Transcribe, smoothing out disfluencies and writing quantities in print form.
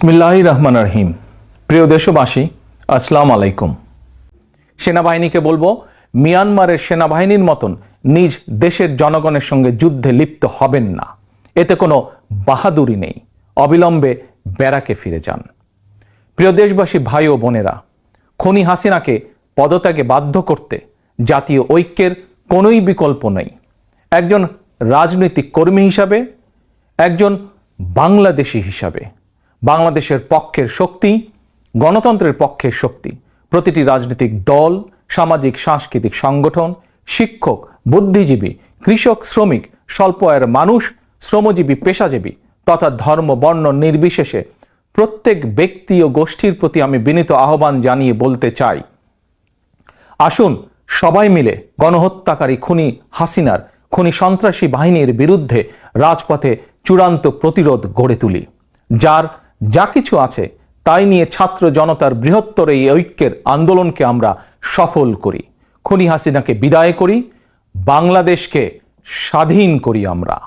বিসমিল্লাহির রহমানির রহিম। প্রিয় দেশবাসী, আসসালামু আলাইকুম। সেনাবাহিনীকে বলবো, মিয়ানমারের সেনাবাহিনীর মতন নিজ দেশের জনগণের সঙ্গে যুদ্ধে লিপ্ত হবেন না। এতে কোনো বাহাদুরি নেই। অবিলম্বে ব্যারাকে ফিরে যান। প্রিয় দেশবাসী ভাই ও বোনেরা, খনি হাসিনাকে পদত্যাগে বাধ্য করতে জাতীয় ঐক্যের কোনোই বিকল্প নেই। একজন রাজনৈতিক কর্মী হিসাবে, একজন বাংলাদেশি হিসাবে, বাংলাদেশের পক্ষের শক্তি, গণতন্ত্রের পক্ষের শক্তি প্রতিটি রাজনৈতিক দল, সামাজিক সাংস্কৃতিক সংগঠন, শিক্ষক, বুদ্ধিজীবী, কৃষক, শ্রমিক, স্বল্প আয়ের মানুষ, শ্রমজীবী, পেশাজীবী তথা ধর্ম বর্ণ নির্বিশেষে প্রত্যেক ব্যক্তি ও গোষ্ঠীর প্রতি আমি বিনীত আহ্বান জানিয়ে বলতে চাই, আসুন সবাই মিলে গণহত্যাকারী খুনি হাসিনার, খুনি সন্ত্রাসী বাহিনীর বিরুদ্ধে রাজপথে চূড়ান্ত প্রতিরোধ গড়ে তুলি। যার যা কিছু আছে তাই নিয়ে ছাত্র জনতার বৃহত্তর এই ঐক্যের আন্দোলনকে আমরা সফল করি। খুনি হাসিনাকে বিদায় করি, বাংলাদেশকে স্বাধীন করি আমরা।